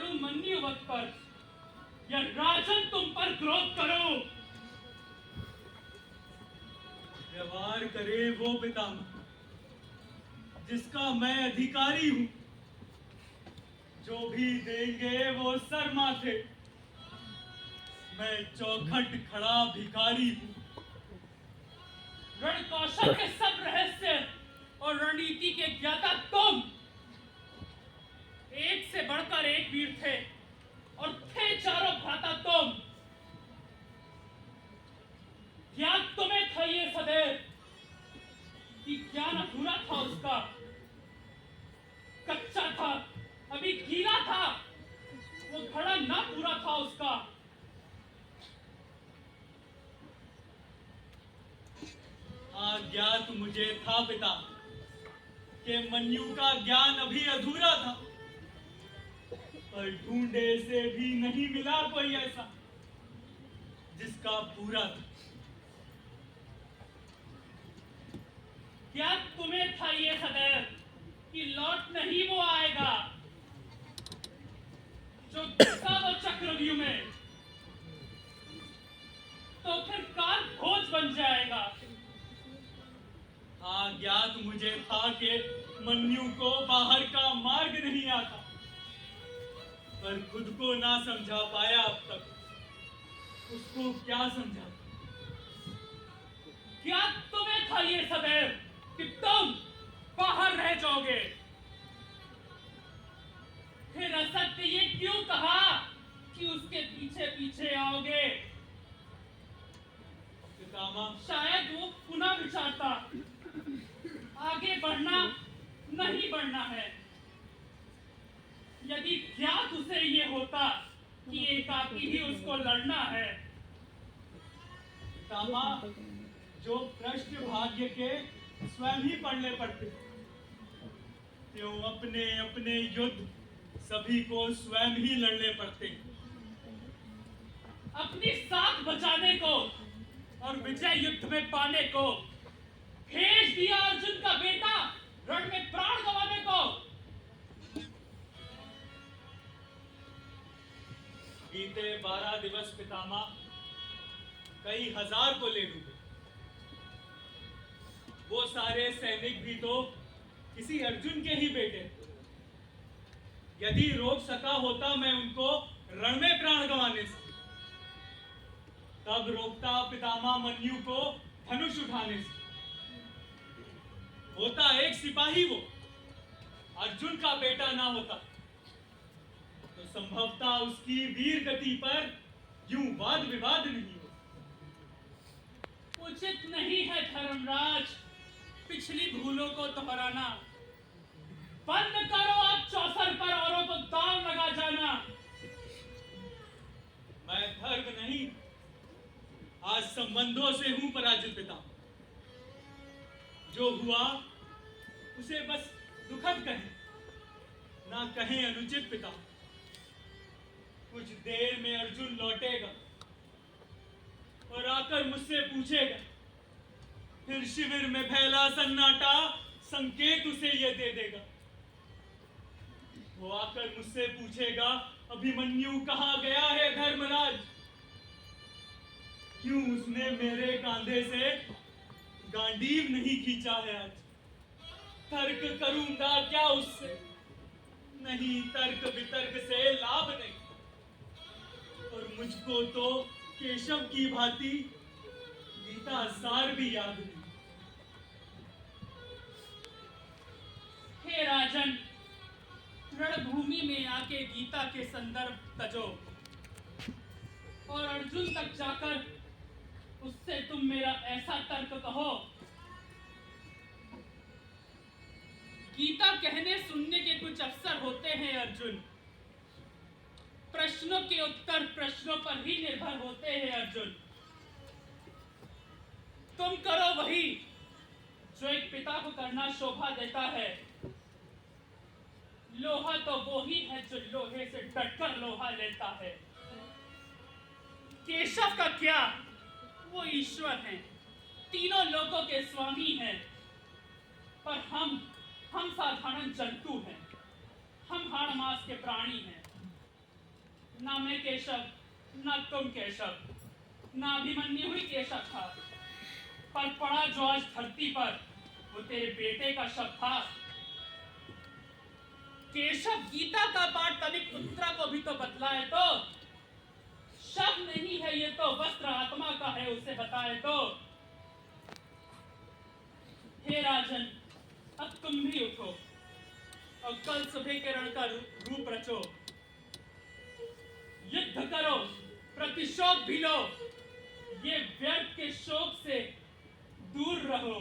पड़ूं मन्युवत पर या राजन तुम पर क्रोध करो। व्यवहार करे वो पितामह जिसका मैं अधिकारी हूं। जो भी देंगे वो सर माथे। मैं चौखट खड़ा भिखारी हूं। रण कौशल के सब रहस्य और रणनीति के ज्ञाता तुम। एक से बढ़कर एक वीर थे और थे चारों भ्राता तुम। ज्ञान तुम्हें था ये सदैव कि ज्ञान अधूरा था उसका, कच्चा था, अभी गीला था, वो घड़ा ना पूरा था उसका। ज्ञात मुझे था पिता कि मन्यु का ज्ञान अभी अधूरा था, पर ढूंढे से भी नहीं मिला कोई ऐसा जिसका पूरा था। क्या तुम्हें था ये सदैव कि लौट नहीं वो आएगा जो घुसा वो चक्रव्यूह में, तो फिर काल भोज बन जाएगा। ज्ञात मुझे था कि मन्यु को बाहर का मार्ग नहीं आता, पर खुद को ना समझा पाया अब तक। उसको क्या समझा? क्या तुम्हें था ये सदैव कि तुम बाहर रह जाओगे? फिर असत्य ये क्यों कहा कि उसके पीछे पीछे आओगे? पितामह, शायद वो पुनः विचारता, आगे बढ़ना नहीं बढ़ना है। यदि ज्ञात उसे ये होता कि एकाकी ही उसको लड़ना है। पितामह, जो पृष्ठ भाग्य के स्वयं ही पढ़ने पड़ते, त्यों अपने अपने युद्ध सभी को स्वयं ही लड़ने पड़ते। अपनी साख बचाने को और विजय युद्ध में पाने को भेज दिया अर्जुन का बेटा रण में प्राण गंवाने को। बीते 12 दिवस पितामह कई हजार को ले डूबे। वो सारे सैनिक भी तो किसी अर्जुन के ही बेटे। यदि रोक सका होता मैं उनको रण में प्राण गंवाने से, तब रोकता पितामह मन्यु को धनुष उठाने से। होता एक सिपाही वो, अर्जुन का बेटा ना होता, तो संभवतः उसकी वीर गति पर यूं वाद विवाद नहीं हो। उचित नहीं है धर्मराज पिछली भूलों को दोहराना। बंद करो आप चौसर पर औरों को दाव लगा जाना। मैं धर्म नहीं, आज संबंधों से हूं पराजित पिता। जो हुआ उसे बस दुखद कहें, ना कहें अनुचित पिता। कुछ देर में अर्जुन लौटेगा और आकर मुझसे पूछेगा। फिर शिविर में फैला सन्नाटा संकेत उसे यह दे देगा। वो आकर मुझसे पूछेगा, अभिमन्यु कहाँ गया है धर्मराज? क्यों उसने मेरे कांधे से गांडीव नहीं खींचा है आज? तर्क करूंगा क्या उससे? नहीं, तर्क वितर्क से लाभ नहीं। और मुझको तो केशव की भांति गीता सार भी याद नहीं। हे राजन, रणभूमि में आके गीता के संदर्भ तजो और अर्जुन तक जाकर उससे तुम मेरा ऐसा तर्क कहो। गीता कहने सुनने के कुछ अवसर होते हैं अर्जुन। प्रश्नों के उत्तर प्रश्नों पर ही निर्भर होते हैं अर्जुन। तुम करो वही जो एक पिता को करना शोभा देता है। लोहा तो वो ही है जो लोहे से डटकर लोहा लेता है। केशव का क्या, वो ईश्वर हैं, तीनों लोकों के स्वामी हैं। पर हम साधारण जंतु हैं, हम हाड़ मांस के प्राणी हैं। ना मैं केशव, ना तुम केशव, ना अभिमन्यु ही केशव था, पर पड़ा जो आज धरती पर वो तेरे बेटे का शव था। केशव गीता का पाठ कभी पुत्रा को भी तो बतलाए तो, शव नहीं है ये तो वस्त्र आत्मा का है उसे बताए तो। हे राजन, अब तुम भी उठो और कल सुबह के रण का रूप रचो। युद्ध करो, प्रतिशोध भी लो, ये व्यर्थ के शोक से दूर रहो।